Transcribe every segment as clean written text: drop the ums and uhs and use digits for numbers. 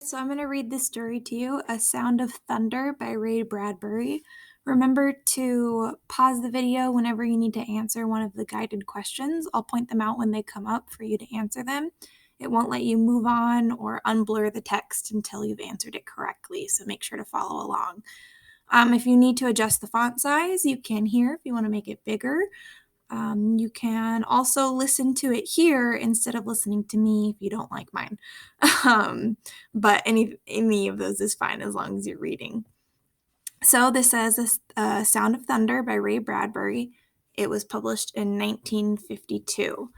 So I'm going to read this story to you, A Sound of Thunder by Ray Bradbury. Remember to pause the video whenever you need to answer one of the guided questions. I'll point them out when they come up for you to answer them. It won't let you move on or unblur the text until you've answered it correctly, so make sure to follow along. If you need to adjust the font size, you can here if you want to make it bigger. You can also listen to it here instead of listening to me if you don't like mine. But any of those is fine as long as you're reading. So this says Sound of Thunder by Ray Bradbury. It was published in 1952.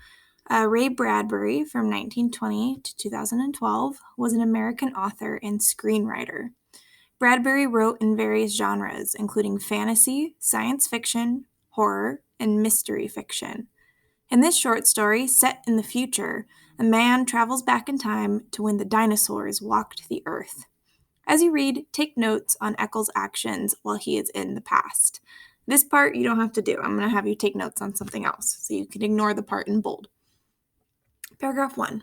Ray Bradbury, from 1920 to 2012, was an American author and screenwriter. Bradbury wrote in various genres, including fantasy, science fiction, horror, and mystery fiction. In this short story, set in the future, a man travels back in time to when the dinosaurs walked the earth. As you read, take notes on Eccles' actions while he is in the past. This part you don't have to do. I'm going to have you take notes on something else, so you can ignore the part in bold. Paragraph 1.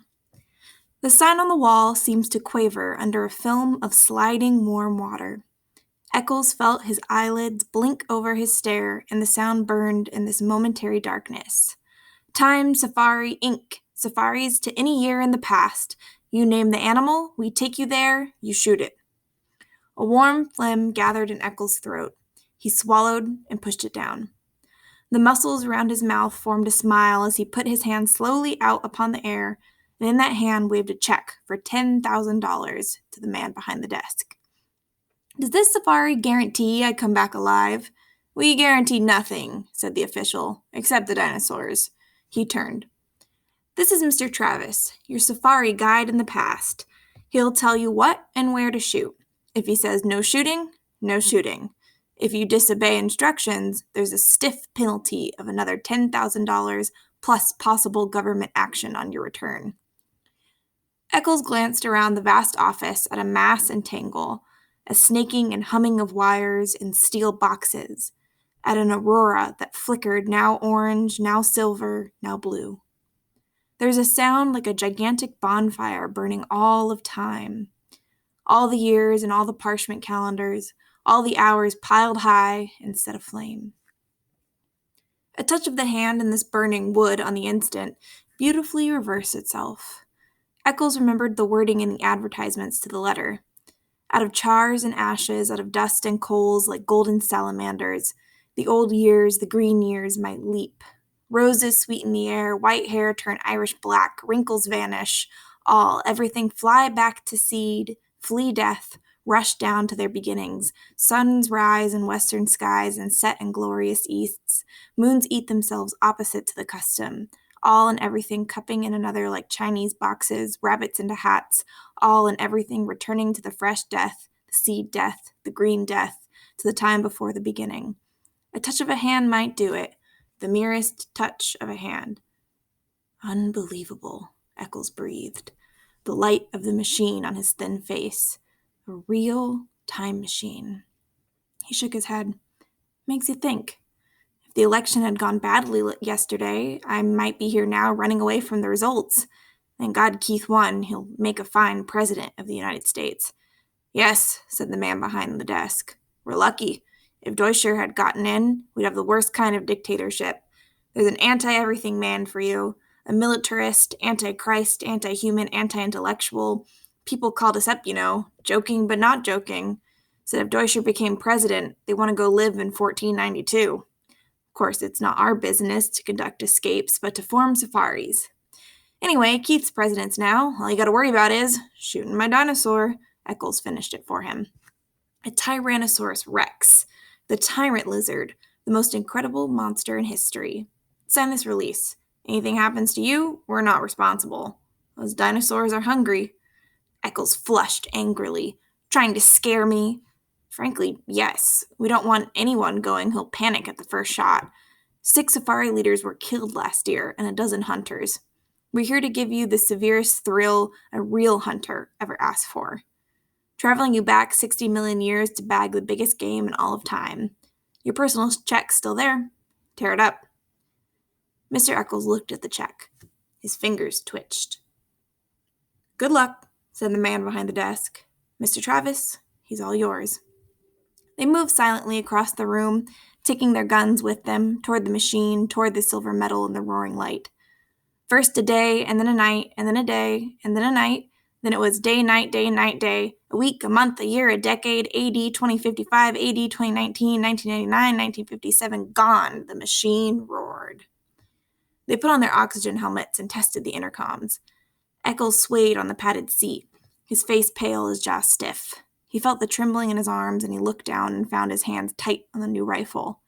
The sign on the wall seems to quaver under a film of sliding warm water. Eccles felt his eyelids blink over his stare, and the sound burned in this momentary darkness. Time Safari Inc. Safaris to any year in the past. You name the animal, we take you there, you shoot it. A warm phlegm gathered in Eccles' throat. He swallowed and pushed it down. The muscles around his mouth formed a smile as he put his hand slowly out upon the air, and in that hand waved a check for $10,000 to the man behind the desk. Does this safari guarantee I come back alive? We guarantee nothing, said the official, except the dinosaurs. He turned. This is Mr. Travis, your safari guide in the past. He'll tell you what and where to shoot. If he says no shooting, no shooting. If you disobey instructions, there's a stiff penalty of another $10,000 plus possible government action on your return. Eccles glanced around the vast office at a mass and tangle, a snaking and humming of wires and steel boxes, at an aurora that flickered, now orange, now silver, now blue. There was a sound like a gigantic bonfire burning all of time. All the years and all the parchment calendars, all the hours piled high instead of flame. A touch of the hand in this burning would, on the instant, beautifully reverse itself. Eccles remembered the wording in the advertisements to the letter. Out of chars and ashes, out of dust and coals like golden salamanders, the old years, the green years might leap. Roses sweeten the air, white hair turn Irish black, wrinkles vanish, everything fly back to seed, flee death, rush down to their beginnings. Suns rise in western skies and set in glorious easts. Moons eat themselves opposite to the custom. All and everything cupping in another like Chinese boxes, rabbits into hats, all and everything returning to the fresh death, the seed death, the green death, to the time before the beginning. A touch of a hand might do it, the merest touch of a hand. Unbelievable, Eccles breathed, the light of the machine on his thin face. A real time machine. He shook his head. Makes you think. If the election had gone badly yesterday, I might be here now running away from the results. Thank God Keith won. He'll make a fine president of the United States. Yes, said the man behind the desk. We're lucky. If Deutscher had gotten in, we'd have the worst kind of dictatorship. There's an anti-everything man for you. A militarist, anti-Christ, anti-human, anti-intellectual. People called us up, joking but not joking. Said if Deutscher became president, they want to go live in 1492. Of course, it's not our business to conduct escapes, but to form safaris. Anyway, Keith's president now. All you got to worry about is shooting my dinosaur. Eccles finished it for him. A Tyrannosaurus Rex, the tyrant lizard, the most incredible monster in history. Sign this release. Anything happens to you, we're not responsible. Those dinosaurs are hungry. Eccles flushed angrily. Trying to scare me? Frankly, yes. We don't want anyone going who'll panic at the first shot. 6 safari leaders were killed last year, and a dozen hunters. We're here to give you the severest thrill a real hunter ever asked for. Traveling you back 60 million years to bag the biggest game in all of time. Your personal check's still there. Tear it up. Mr. Eccles looked at the check. His fingers twitched. Good luck, said the man behind the desk. "Mr. Travis, he's all yours." They moved silently across the room, taking their guns with them, toward the machine, toward the silver metal in the roaring light. First a day, and then a night, and then a day, and then a night. Then it was day, night, day, a week, a month, a year, a decade, AD 2055, AD 2019, 1999, 1957, gone, the machine roared. They put on their oxygen helmets and tested the intercoms. Eccles swayed on the padded seat, his face pale, his jaw stiff. He felt the trembling in his arms, and he looked down and found his hands tight on the new rifle.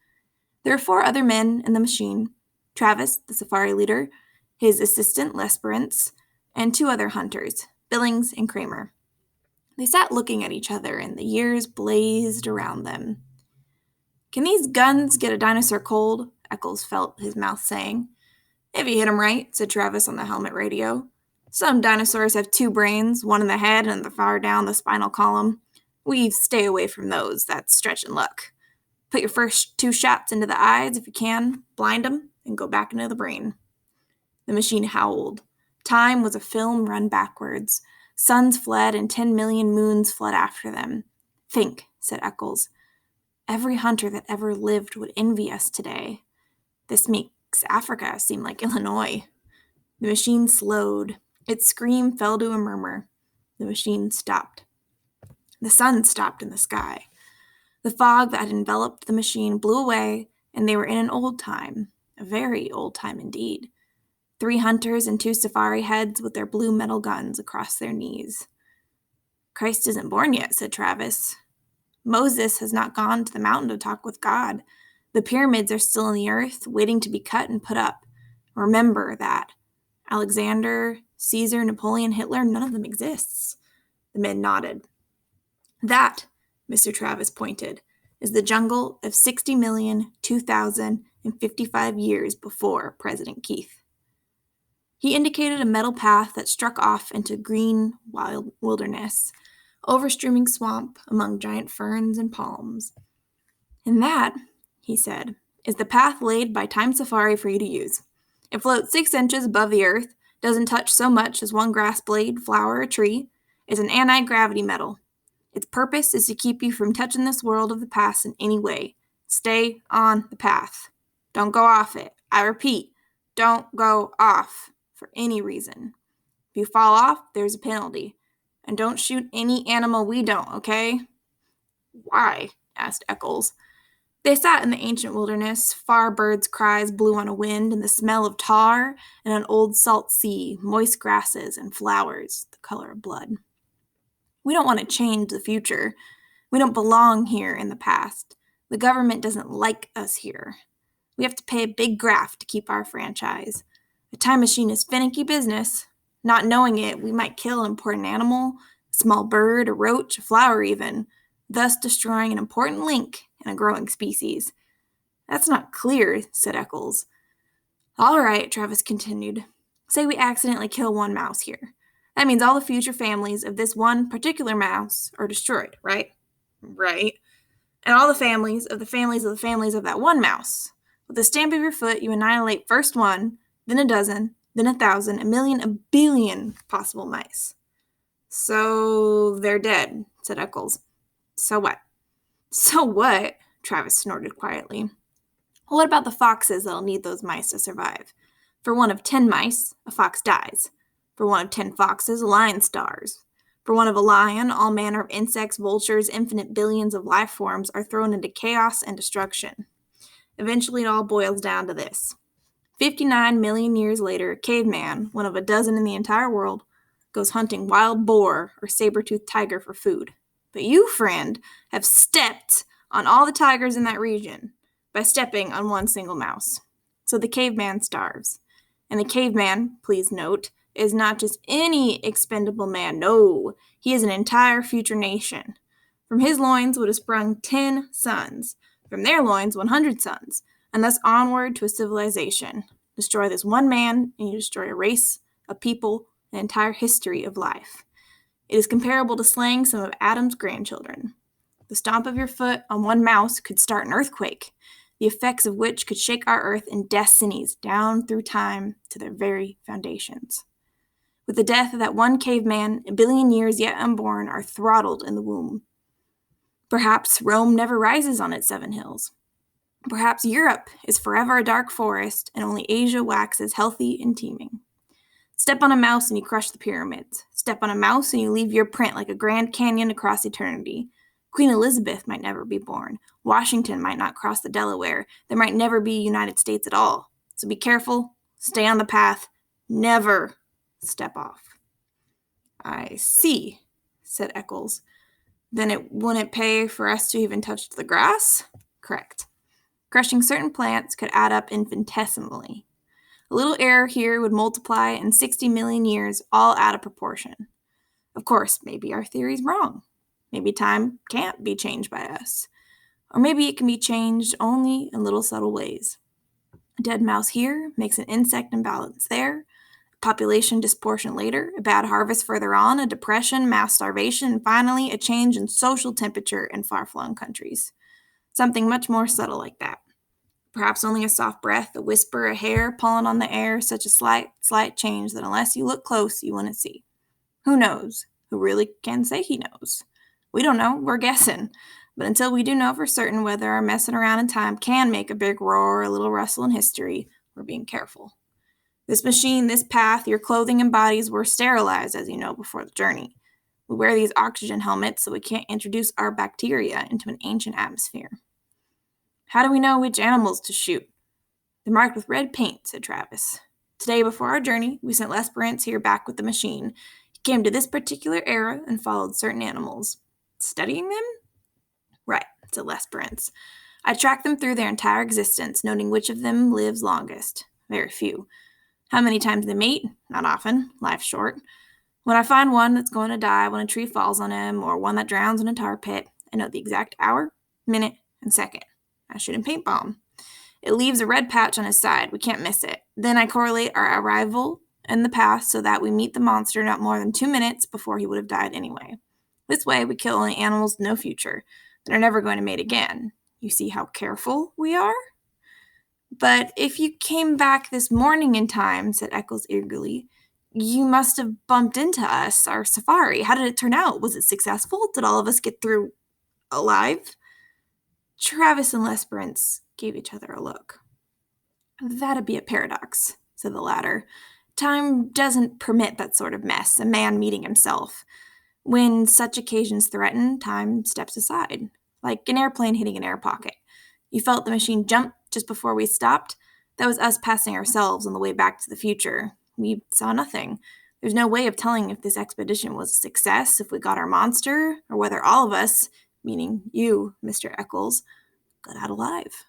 There were 4 other men in the machine: Travis, the safari leader, his assistant, Lesperance, and 2 other hunters, Billings and Kramer. They sat looking at each other, and the years blazed around them. "Can these guns get a dinosaur cold?" Eccles felt his mouth saying. "If you hit 'em right," said Travis on the helmet radio. "Some dinosaurs have 2 brains, one in the head and the far down the spinal column. We stay away from those. That's stretching luck. Put your first 2 shots into the eyes if you can, blind 'em, and go back into the brain." The machine howled. Time was a film run backwards. Suns fled and 10 million moons fled after them. "Think," said Eccles. "Every hunter that ever lived would envy us today. This makes Africa seem like Illinois." The machine slowed. Its scream fell to a murmur. The machine stopped. The sun stopped in the sky. The fog that had enveloped the machine blew away, and they were in an old time, a very old time indeed. 3 hunters and 2 safari heads with their blue metal guns across their knees. "Christ isn't born yet," said Travis. "Moses has not gone to the mountain to talk with God. The pyramids are still in the earth, waiting to be cut and put up. Remember that. Alexander, Caesar, Napoleon, Hitler, none of them exists." The men nodded. "That," Mr. Travis pointed, "is the jungle of 60,002,055 years before President Keith." He indicated a metal path that struck off into green wild wilderness, overstreaming swamp among giant ferns and palms. "And that," he said, "is the path laid by Time Safari for you to use. It floats 6 inches above the earth, doesn't touch so much as one grass blade, flower, or tree. It's an anti-gravity metal. Its purpose is to keep you from touching this world of the past in any way. Stay on the path. Don't go off it. I repeat, don't go off for any reason. If you fall off, there's a penalty. And don't shoot any animal we don't, okay?" "Why?" asked Eccles. They sat in the ancient wilderness. Far birds' cries blew on a wind, and the smell of tar and an old salt sea, moist grasses and flowers, the color of blood. "We don't want to change the future. We don't belong here in the past. The government doesn't like us here. We have to pay a big graft to keep our franchise. A time machine is finicky business. Not knowing it, we might kill an important animal, a small bird, a roach, a flower even, thus destroying an important link in a growing species." "That's not clear," said Eccles. "All right," Travis continued. "Say we accidentally kill 1 mouse here. That means all the future families of this one particular mouse are destroyed, right?" "Right. And all the families of the families of the families of that 1 mouse. With the stamp of your foot, you annihilate first 1, then a dozen, then 1,000, 1,000,000, 1,000,000,000 possible mice." "So they're dead," said Eccles. "So what?" "So what?" Travis snorted quietly. "Well, what about the foxes that'll need those mice to survive? For 1 of 10 mice, a fox dies. For 1 of 10 foxes, a lion starves. For 1 of a lion, all manner of insects, vultures, infinite billions of life forms are thrown into chaos and destruction. Eventually, it all boils down to this. 59 million years later, a caveman, 1 of a dozen in the entire world, goes hunting wild boar or saber-toothed tiger for food. But you, friend, have stepped on all the tigers in that region by stepping on 1 single mouse. So the caveman starves. And the caveman, please note, is not just any expendable man. No, he is an entire future nation. From his loins would have sprung 10 sons. From their loins, 100 sons. And thus onward to a civilization. Destroy this 1 man, and you destroy a race, a people, an entire history of life. It is comparable to slaying some of Adam's grandchildren. The stomp of your foot on 1 mouse could start an earthquake, the effects of which could shake our earth and destinies down through time to their very foundations. With the death of that one caveman, 1,000,000,000 years yet unborn are throttled in the womb. Perhaps Rome never rises on its 7 hills. Perhaps Europe is forever a dark forest, and only Asia waxes healthy and teeming. Step on a mouse and you crush the pyramids. Step on a mouse and you leave your print like a Grand Canyon across eternity. Queen Elizabeth might never be born. Washington might not cross the Delaware. There might never be a United States at all. So be careful, stay on the path, never step off. I see, said Eccles. Then it wouldn't pay for us to even touch the grass? Correct. Crushing certain plants could add up infinitesimally. A little error here would multiply in 60,000,000 years, all out of proportion. Of course, maybe our theory's wrong. Maybe time can't be changed by us. Or maybe it can be changed only in little subtle ways. A dead mouse here makes an insect imbalance there, population disproportion later, a bad harvest further on, a depression, mass starvation, and finally a change in social temperature in far-flung countries. Something much more subtle like that. Perhaps only a soft breath, a whisper, a hair pulling on the air, such a slight change that unless you look close, you wouldn't see. Who knows? Who really can say he knows? We don't know, we're guessing. But until we do know for certain whether our messing around in time can make a big roar or a little rustle in history, we're being careful. This machine, this path, your clothing and bodies were sterilized, as you know, before the journey. We wear these oxygen helmets so we can't introduce our bacteria into an ancient atmosphere. How do we know which animals to shoot? They're marked with red paint, said Travis. Today, before our journey, we sent Lesperance here back with the machine. He came to this particular era and followed certain animals. Studying them? Right, said Lesperance. I tracked them through their entire existence, noting which of them lives longest. Very few. How many times they mate? Not often. Life's short. When I find one that's going to die when a tree falls on him, or one that drowns in a tar pit, I know the exact hour, minute, and second. I shoot him paint bomb. It leaves a red patch on his side. We can't miss it. Then I correlate our arrival in the past so that we meet the monster not more than 2 minutes before he would have died anyway. This way, we kill only animals with no future that are never going to mate again. You see how careful we are? But if you came back this morning in time, said Eccles eagerly, you must have bumped into us, our safari. How did it turn out? Was it successful? Did all of us get through alive? Travis and Lesperance gave each other a look. That'd be a paradox, said the latter. Time doesn't permit that sort of mess, a man meeting himself. When such occasions threaten, time steps aside, like an airplane hitting an air pocket. You felt the machine jump just before we stopped? That was us passing ourselves on the way back to the future. We saw nothing. There's no way of telling if this expedition was a success, if we got our monster, or whether all of us, meaning you, Mr. Eccles, got out alive.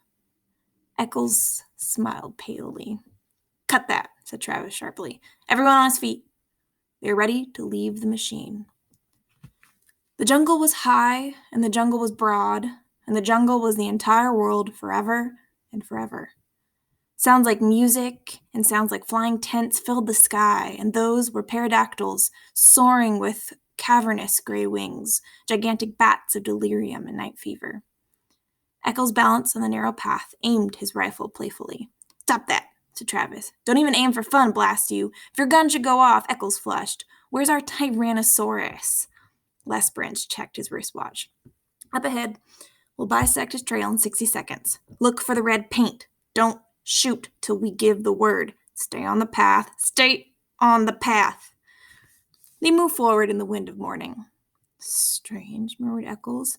Eccles smiled palely. Cut that, said Travis sharply. Everyone on his feet. They were ready to leave the machine. The jungle was high, and the jungle was broad, and the jungle was the entire world forever and forever. Sounds like music and sounds like flying tents filled the sky, and those were pterodactyls soaring with cavernous gray wings, gigantic bats of delirium and night fever. Eccles balanced on the narrow path, aimed his rifle playfully. Stop that, said Travis. Don't even aim for fun, blast you. If your gun should go off, Eccles flushed. Where's our Tyrannosaurus? Lesperance checked his wristwatch. Up ahead. We'll bisect his trail in 60 seconds. Look for the red paint. Don't shoot till we give the word. Stay on the path. Stay on the path. They moved forward in the wind of morning. Strange, murmured Eccles.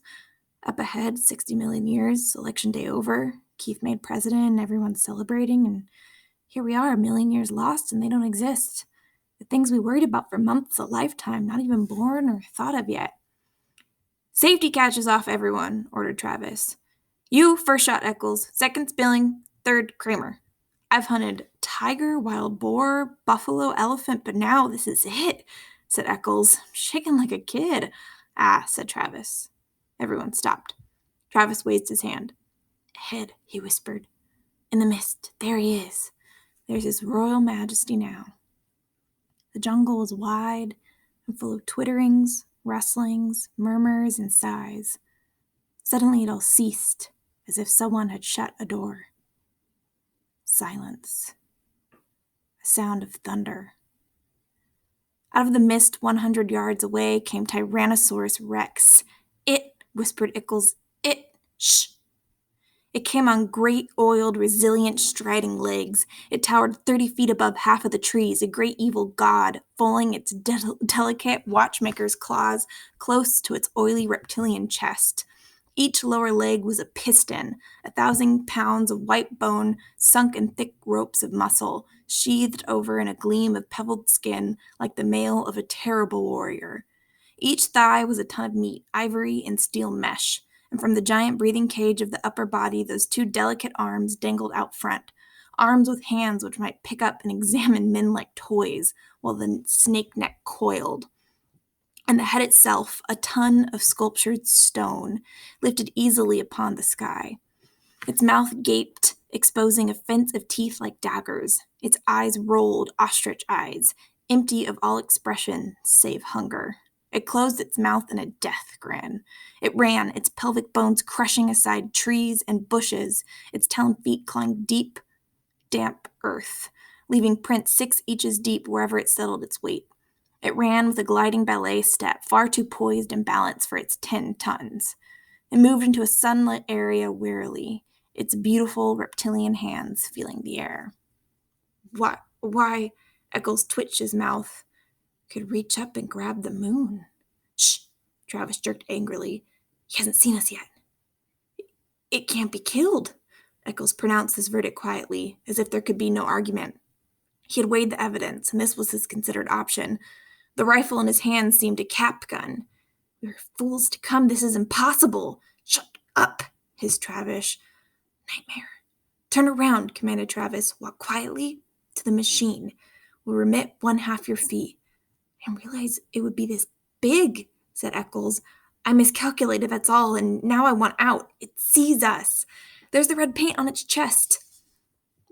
Up ahead, 60,000,000 years, election day over. Keith made president and everyone's celebrating, and here we are, 1,000,000 years lost and they don't exist. The things we worried about for months, a lifetime, not even born or thought of yet. Safety catches off everyone, ordered Travis. You, first shot, Eccles. Second, Spilling. Third, Kramer. I've hunted tiger, wild boar, buffalo, elephant, but now this is it, said Eccles, shaking like a kid. Ah, said Travis. Everyone stopped. Travis waved his hand. Ahead, he whispered. In the mist, there he is. There's his royal majesty now. The jungle was wide and full of twitterings, rustlings, murmurs, and sighs. Suddenly it all ceased, as if someone had shut a door. Silence. A sound of thunder. Out of the mist 100 yards away came Tyrannosaurus Rex. "It," whispered Eccles. "It. Shh." It came on great, oiled, resilient, striding legs. It towered 30 feet above half of the trees, a great evil god, folding its delicate watchmaker's claws close to its oily reptilian chest. Each lower leg was a piston, 1,000 pounds of white bone sunk in thick ropes of muscle, sheathed over in a gleam of pebbled skin like the mail of a terrible warrior. Each thigh was a ton of meat, ivory and steel mesh, and from the giant breathing cage of the upper body those two delicate arms dangled out front, arms with hands which might pick up and examine men like toys, while the snake neck coiled. And the head itself, a ton of sculptured stone, lifted easily upon the sky. Its mouth gaped, exposing a fence of teeth like daggers. Its eyes rolled, ostrich eyes, empty of all expression save hunger. It closed its mouth in a death grin. It ran, its pelvic bones crushing aside trees and bushes, its taloned feet clawing deep, damp earth, leaving prints 6 inches deep wherever it settled its weight. It ran with a gliding ballet step, far too poised and balanced for its 10 tons. It moved into a sunlit area wearily, its beautiful reptilian hands feeling the air. Why, Eccles twitched his mouth. Could reach up and grab the moon. Shh, Travis jerked angrily. He hasn't seen us yet. It can't be killed, Eccles pronounced this verdict quietly, as if there could be no argument. He had weighed the evidence, and this was his considered option. The rifle in his hand seemed a cap gun. We're fools to come. This is impossible. Shut up, hissed Travis. Nightmare. Turn around, commanded Travis. Walk quietly to the machine. We'll remit 1/2 your fee. I didn't realize it would be this big, said Eccles. I miscalculated, that's all, and now I want out. It sees us. There's the red paint on its chest.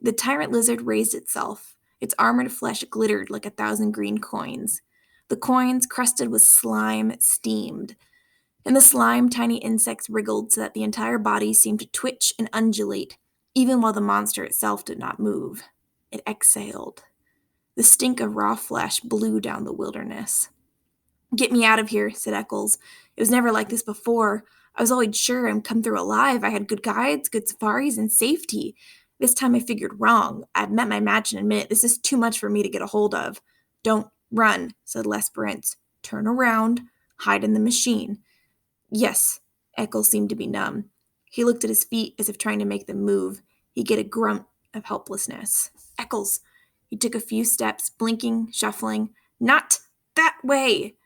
The tyrant lizard raised itself. Its armored flesh glittered like 1,000 green coins. The coins, crusted with slime, steamed. In the slime, tiny insects wriggled so that the entire body seemed to twitch and undulate, even while the monster itself did not move. It exhaled. The stink of raw flesh blew down the wilderness. Get me out of here, said Eccles. It was never like this before. I was always sure I'd come through alive. I had good guides, good safaris, and safety. This time I figured wrong. I've met my match in a minute. This is too much for me to get a hold of. Don't run, said Lesperance. Turn around. Hide in the machine. Yes. Eccles seemed to be numb. He looked at his feet as if trying to make them move. He'd get a grunt of helplessness. Eccles. He took a few steps, blinking, shuffling. Not that way!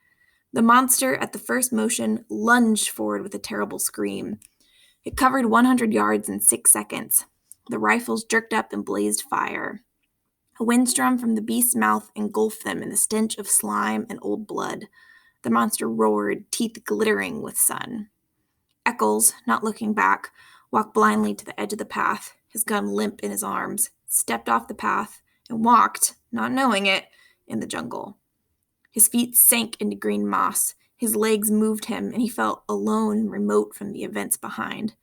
The monster, at the first motion, lunged forward with a terrible scream. It covered 100 yards in 6 seconds. The rifles jerked up and blazed fire. A windstream from the beast's mouth engulfed them in the stench of slime and old blood. The monster roared, teeth glittering with sun. Eccles, not looking back, walked blindly to the edge of the path, his gun limp in his arms, stepped off the path, and walked, not knowing it, in the jungle. His feet sank into green moss. His legs moved him, and he felt alone and remote from the events behind.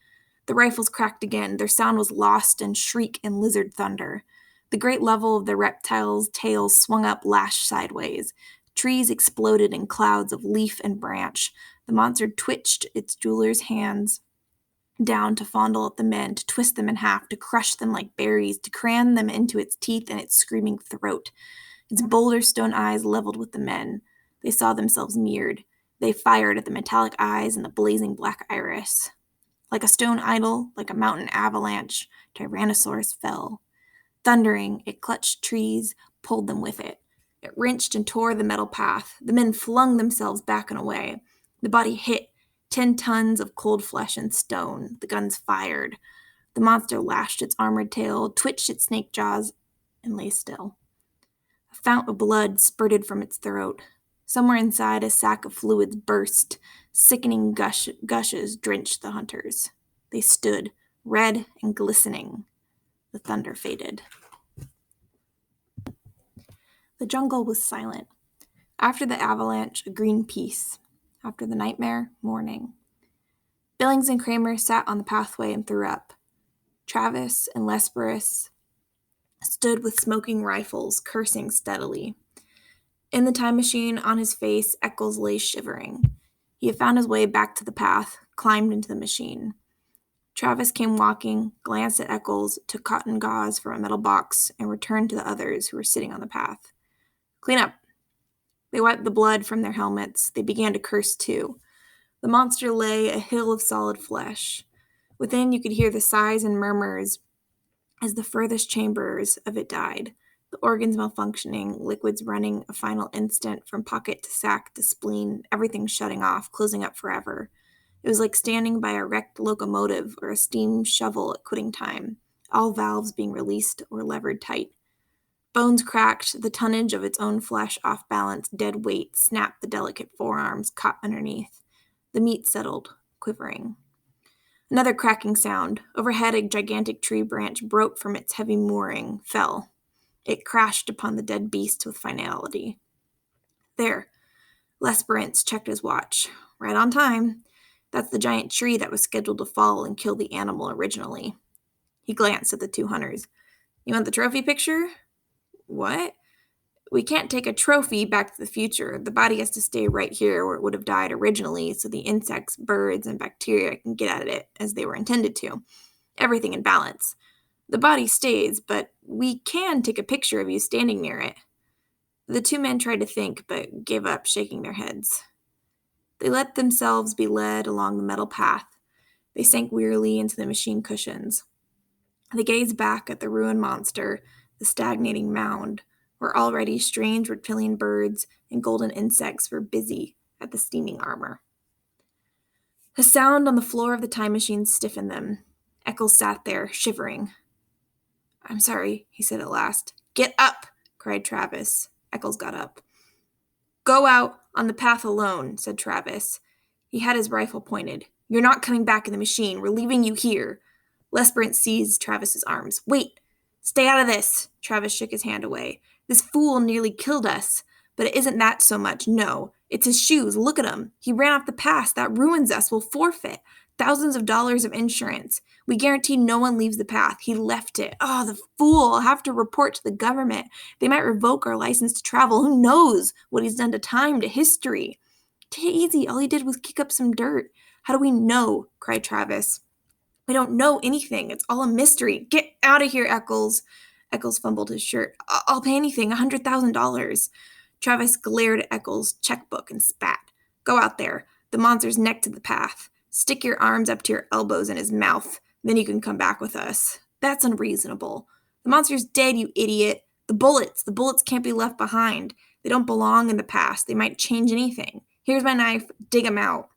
The rifles cracked again. Their sound was lost in shriek and lizard thunder. The great level of the reptile's tail swung up, lashed sideways. Trees exploded in clouds of leaf and branch. The monster twitched its jeweler's hands down to fondle at the men, to twist them in half, to crush them like berries, to cram them into its teeth and its screaming throat. Its boulder stone eyes leveled with the men. They saw themselves mirrored. They fired at the metallic eyes and the blazing black iris. Like a stone idol, like a mountain avalanche, Tyrannosaurus fell. Thundering, it clutched trees, pulled them with it. It wrenched and tore the metal path. The men flung themselves back and away. The body hit, 10 tons of cold flesh and stone. The guns fired. The monster lashed its armored tail, twitched its snake jaws, and lay still. A fount of blood spurted from its throat. Somewhere inside, a sack of fluids burst. Sickening gushes drenched the hunters. They stood, red and glistening. The thunder faded. The jungle was silent. After the avalanche, a green peace. After the nightmare, morning. Billings and Kramer sat on the pathway and threw up. Travis and Lesperance stood with smoking rifles, cursing steadily. In the time machine, on his face, Eccles lay shivering. He had found his way back to the path, climbed into the machine. Travis came walking, glanced at Eccles, took cotton gauze from a metal box, and returned to the others who were sitting on the path. Clean up. They wiped the blood from their helmets. They began to curse too. The monster lay a hill of solid flesh. Within, you could hear the sighs and murmurs as the furthest chambers of it died, the organs malfunctioning, liquids running a final instant from pocket to sac to spleen, everything shutting off, closing up forever. It was like standing by a wrecked locomotive or a steam shovel at quitting time, all valves being released or levered tight. Bones cracked, the tonnage of its own flesh off balance, dead weight snapped the delicate forearms caught underneath. The meat settled, quivering. Another cracking sound. Overhead, a gigantic tree branch broke from its heavy mooring, fell. It crashed upon the dead beast with finality. There. Les Brentz checked his watch. Right on time. That's the giant tree that was scheduled to fall and kill the animal originally. He glanced at the two hunters. You want the trophy picture? What? We can't take a trophy back to the future. The body has to stay right here where it would have died originally so the insects, birds, and bacteria can get at it as they were intended to. Everything in balance. The body stays, but we can take a picture of you standing near it. The two men tried to think, but gave up, shaking their heads. They let themselves be led along the metal path. They sank wearily into the machine cushions. They gazed back at the ruined monster, the stagnating mound, where already strange reptilian birds and golden insects were busy at the steaming armor. A sound on the floor of the time machine stiffened them. Eccles sat there, shivering. I'm sorry, he said at last. Get up, cried Travis. Eccles got up. Go out on the path alone, said Travis. He had his rifle pointed. You're not coming back in the machine. We're leaving you here. Les Brentz seized Travis's arms. Wait! Stay out of this! Travis shook his hand away. This fool nearly killed us. But it isn't that so much, no. It's his shoes. Look at him. He ran off the pass. That ruins us. We'll forfeit. Thousands of dollars of insurance. We guarantee no one leaves the path. He left it. Oh, the fool. I'll have to report to the government. They might revoke our license to travel. Who knows what he's done to time, to history. Take it easy. All he did was kick up some dirt. How do we know? Cried Travis. We don't know anything. It's all a mystery. Get out of here, Eccles. Eccles fumbled his shirt. I'll pay anything. $100,000. Travis glared at Eccles' checkbook and spat. Go out there. The monster's neck to the path. Stick your arms up to your elbows in his mouth. Then you can come back with us. That's unreasonable. The monster's dead, you idiot. The bullets can't be left behind. They don't belong in the past. They might change anything. Here's my knife. Dig 'em out.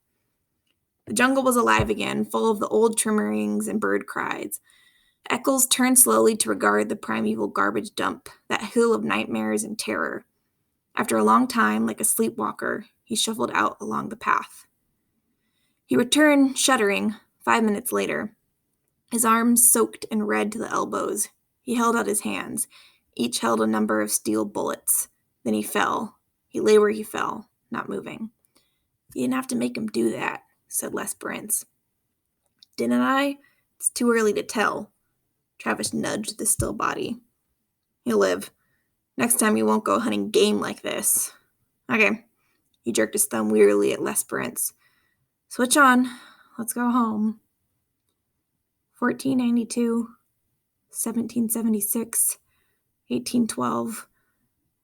The jungle was alive again, full of the old trimmerings and bird cries. Eccles turned slowly to regard the primeval garbage dump, that hill of nightmares and terror. After a long time, like a sleepwalker, he shuffled out along the path. He returned, shuddering, 5 minutes later. His arms soaked and red to the elbows. He held out his hands. Each held a number of steel bullets. Then he fell. He lay where he fell, not moving. You didn't have to make him do that, said Les Brentz. Didn't I? It's too early to tell. Travis nudged the still body. He'll live. Next time you won't go hunting game like this. Okay. He jerked his thumb wearily at Les Brentz. Switch on. Let's go home. 1492, 1776, 1812.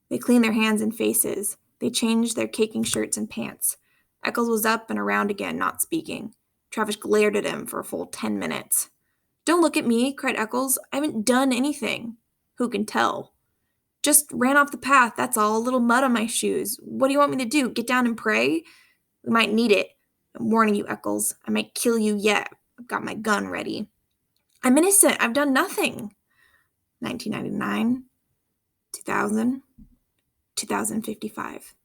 They cleaned their hands and faces. They changed their caking shirts and pants. Eccles was up and around again, not speaking. Travis glared at him for a full 10 minutes. Don't look at me, cried Eccles. I haven't done anything. Who can tell? Just ran off the path, that's all. A little mud on my shoes. What do you want me to do? Get down and pray? We might need it. I'm warning you, Eccles. I might kill you yet. I've got my gun ready. I'm innocent. I've done nothing. 1999, 2000, 2055.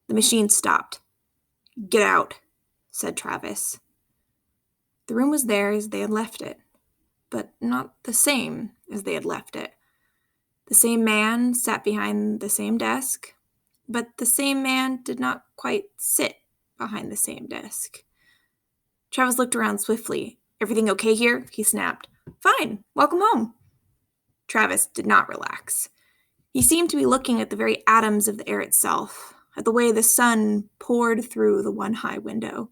The machine stopped. Get out, said Travis. The room was there as they had left it, but not the same as they had left it. The same man sat behind the same desk, but the same man did not quite sit behind the same desk. Travis looked around swiftly. Everything okay here? He snapped. Fine. Welcome home. Travis did not relax. He seemed to be looking at the very atoms of the air itself, at the way the sun poured through the one high window.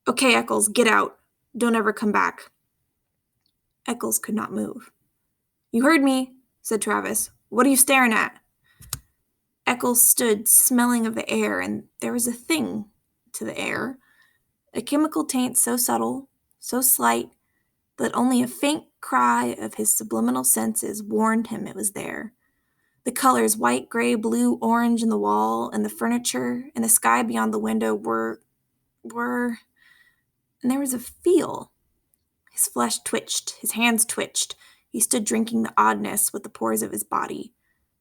"Okay, Eccles, get out. Don't ever come back." Eccles could not move. "You heard me," said Travis. "What are you staring at?" Eccles stood smelling of the air, and there was a thing to the air, a chemical taint so subtle, so slight, that only a faint cry of his subliminal senses warned him it was there. The colors, white, gray, blue, orange in the wall, and the furniture, and the sky beyond the window were, and there was a feel. His flesh twitched, his hands twitched. He stood drinking the oddness with the pores of his body.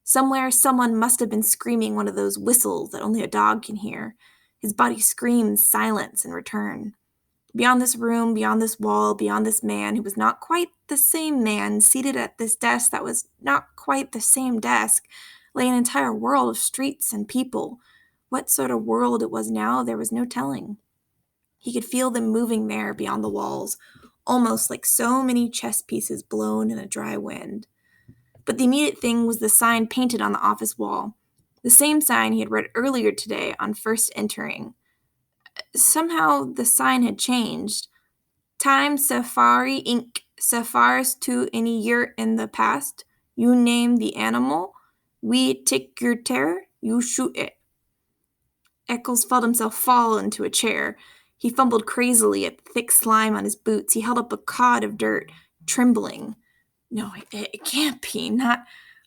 Somewhere, someone must have been screaming one of those whistles that only a dog can hear. His body screamed silence in return. Beyond this room, beyond this wall, beyond this man who was not quite the same man, seated at this desk that was not quite the same desk, lay an entire world of streets and people. What sort of world it was now, there was no telling. He could feel them moving there beyond the walls, almost like so many chess pieces blown in a dry wind. But the immediate thing was the sign painted on the office wall, the same sign he had read earlier today on first entering. Somehow the sign had changed. Time Safari Inc. Safars to any year in the past. You name the animal. We take your terror. You shoot it. Eccles felt himself fall into a chair. He fumbled crazily at the thick slime on his boots. He held up a cod of dirt, trembling. No, it can't be. Not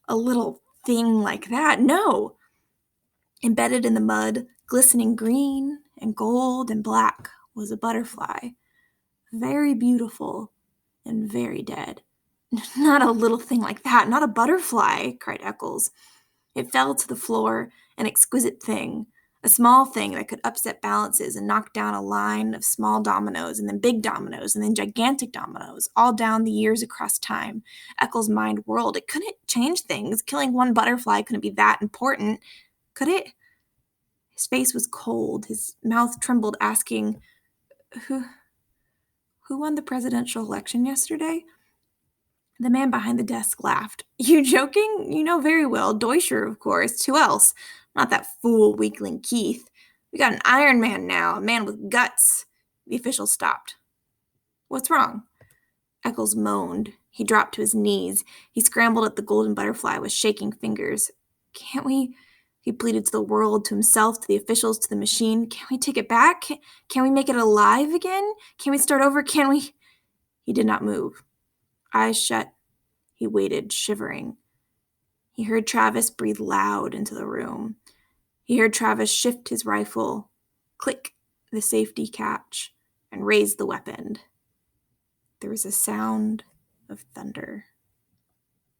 a little thing like that. No. Embedded in the mud, glistening green and gold and black, was a butterfly. Very beautiful and very dead. "Not a little thing like that. Not a butterfly," cried Eccles. It fell to the floor, an exquisite thing, a small thing that could upset balances and knock down a line of small dominoes, and then big dominoes, and then gigantic dominoes, all down the years across time. Eccles' mind whirled. It couldn't change things. Killing one butterfly couldn't be that important, could it? His face was cold. His mouth trembled, asking, Who won the presidential election yesterday?" The man behind the desk laughed. "You joking? You know very well. Deutscher, of course. Who else? Not that fool weakling Keith. We got an Iron Man now, a man with guts." The official stopped. "What's wrong?" Eccles moaned. He dropped to his knees. He scrambled at the golden butterfly with shaking fingers. "Can't we," he pleaded to the world, to himself, to the officials, to the machine, "can we take it back? Can we make it alive again? Can we start over? Can we—" He did not move. Eyes shut, he waited, shivering. He heard Travis breathe loud into the room. He heard Travis shift his rifle, click the safety catch, and raise the weapon. There was a sound of thunder.